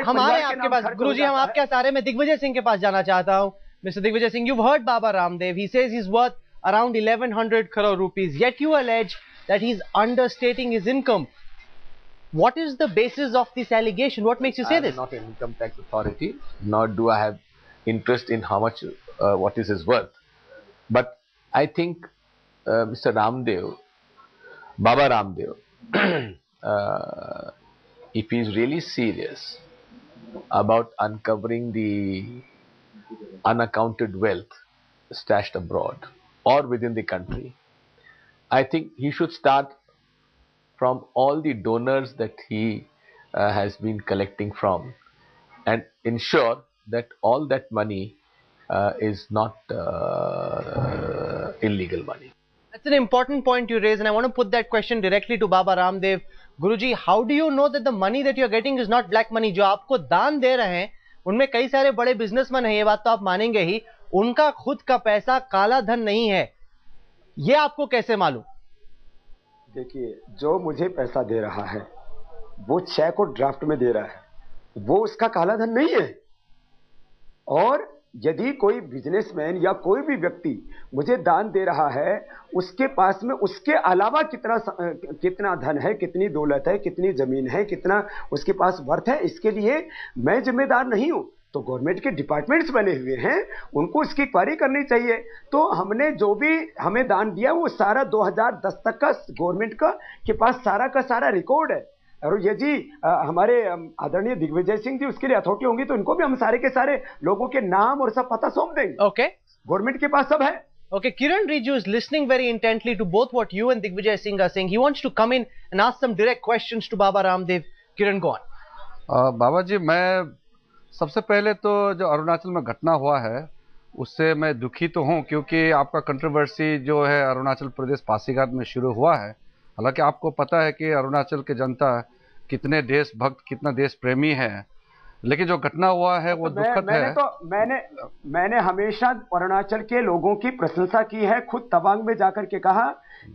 हम आ रहे हैं आपके पास गुरुजी, हम आपके सारे में दिग्विजय सिंह के पास जाना चाहता हूं। Mr. Digvijay Singh, you've heard Baba Ramdev. He says he's worth around 1100 crore rupees. Yet you allege that he's understating his income. What is the basis of this allegation? What makes you say this? I'm not an income tax authority, nor do I have interest in how much, what is his worth. But I think Mr. Ramdev, Baba Ramdev, if he is really serious about uncovering the unaccounted wealth stashed abroad or within the country, I think he should start from all the donors that he has been collecting from and ensure that all that money is not illegal money. That's an important point you raise, and I want to put that question directly to Baba Ramdev. Guruji, how do you know that the money that you are getting is not black money? जो आपको दान दे रहे हैं उनमें कई सारे बड़े businessman हैं, ये बात तो आप मानेंगे ही। उनका खुद का पैसा काला धन नहीं है, ये आपको कैसे मालूम? देखिए, जो मुझे पैसा दे रहा है वो चेक और ड्राफ्ट में दे रहा है, वो उसका काला धन नहीं है। और यदि कोई बिजनेसमैन या कोई भी व्यक्ति मुझे दान दे रहा है, उसके पास में उसके अलावा कितना धन है, कितनी दौलत है, कितनी जमीन है, कितना उसके पास वर्थ है, इसके लिए मैं जिम्मेदार नहीं हूं। तो गवर्नमेंट के डिपार्टमेंट्स बने हुए हैं, उनको इसकी इंक्वायरी करनी चाहिए। तो हमने जो भी हमें दान दिया वो सारा 2010 तक का गवर्नमेंट के पास सारा का सारा रिकॉर्ड है। और ये जी हमारे आदरणीय दिग्विजय सिंह जी उसके लिए अथॉरिटी होंगी तो इनको भी हम सारे के सारे लोगों के नाम और सब पता सौंप देंगे। ओके, गवर्नमेंट के पास सब है। Okay, Kiran Riju is listening very intently to both what you and Digvijay Singh are saying. He wants to come in and ask some direct questions to Baba Ramdev. Kiran, go on. बाबा जी, मैं सबसे पहले तो जो अरुणाचल में घटना हुआ है उससे मैं दुखी तो हूं, क्योंकि आपका कंट्रोवर्सी जो है अरुणाचल प्रदेश पासीघाट में शुरू हुआ है। हालांकि आपको पता है कि अरुणाचल की जनता कितने देशभक्त, कितना देश प्रेमी है, लेकिन जो घटना हुआ है वो दुखद है। मैंने हमेशा अरुणाचल के लोगों की प्रशंसा की है। खुद तवांग में जाकर के कहा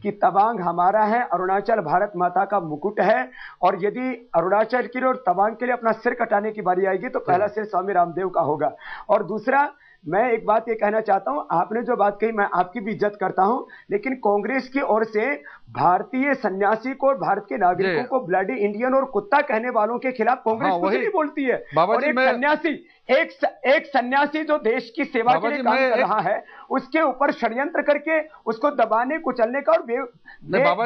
कि तवांग हमारा है, अरुणाचल भारत माता का मुकुट है, और यदि अरुणाचल के लिए और तवांग के लिए अपना सिर कटाने की बारी आएगी तो पहला सिर स्वामी रामदेव का होगा। और दूसरा, मैं एक बात ये कहना चाहता हूं, आपने जो बात कही मैं आपकी भी इज्जत करता हूं, लेकिन कांग्रेस की ओर से भारतीय सन्यासी को और भारत के नागरिकों को ब्लडी इंडियन और कुत्ता कहने वालों के खिलाफ कांग्रेस कुछ नहीं बोलती है। और एक सन्यासी जो देश की सेवा के लिए काम कर रहा है उसके ऊपर षड्यंत्र करके उसको दबाने कुचलने का और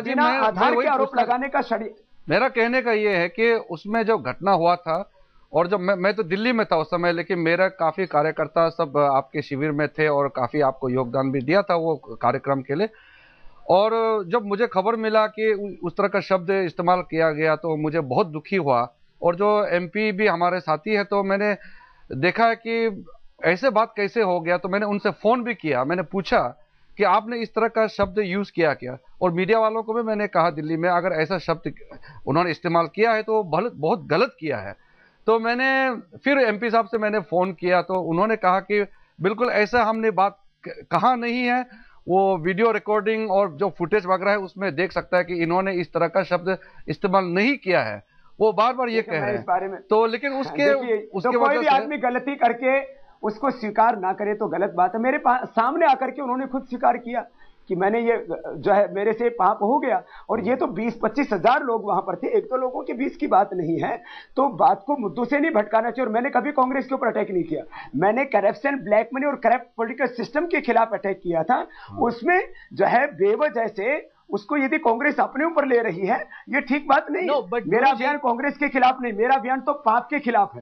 बिना आधार के आरोप लगाने का मेरा कहने का ये है कि उसमें जो घटना हुआ था, और जब मैं तो दिल्ली में था उस समय, लेकिन मेरा काफी कार्यकर्ता सब आपके शिविर में थे और काफी आपको योगदान भी दिया था वो कार्यक्रम के लिए। और जब मुझे खबर मिला कि उस तरह का शब्द इस्तेमाल किया गया तो मुझे बहुत दुखी हुआ। और जो एमपी भी हमारे साथी है, तो मैंने देखा कि ऐसे बात कैसे हो गया, तो मैंने उनसे फोन भी किया। मैंने पूछा कि आपने इस तरह का शब्द यूज किया क्या, और मीडिया वालों को भी मैंने कहा दिल्ली में अगर ऐसा शब्द उन्होंने इस्तेमाल किया है तो बहुत गलत किया है। तो मैंने फिर एमपी साहब से मैंने फोन किया तो उन्होंने कहा कि बिल्कुल ऐसा हमने बात कहा नहीं है, वो वीडियो रिकॉर्डिंग और जो फुटेज वगैरह है उसमें देख सकता है कि इन्होंने इस तरह का शब्द इस्तेमाल नहीं किया है। वो बार बार ये कह रहे हैं। तो लेकिन उसके कोई भी आदमी गलती करके उसको स्वीकार ना करे तो गलत बात है। मेरे सामने आकर के उन्होंने खुद स्वीकार किया कि मैंने ये जो है मेरे से पाप हो गया। और ये तो 20-25 हजार लोग वहां पर थे, एक दो लोगों के बीच की बात नहीं है। तो बात को मुद्दों से नहीं भटकाना चाहिए। और मैंने कभी कांग्रेस के ऊपर अटैक नहीं किया, मैंने करप्शन, ब्लैक मनी और करप्ट पॉलिटिकल सिस्टम के खिलाफ अटैक किया था। उसमें जो है बेवजह से उसको यदि कांग्रेस अपने ऊपर ले रही है ये ठीक बात नहीं। मेरा बयान कांग्रेस के खिलाफ नहीं, मेरा बयान तो पाप के खिलाफ है।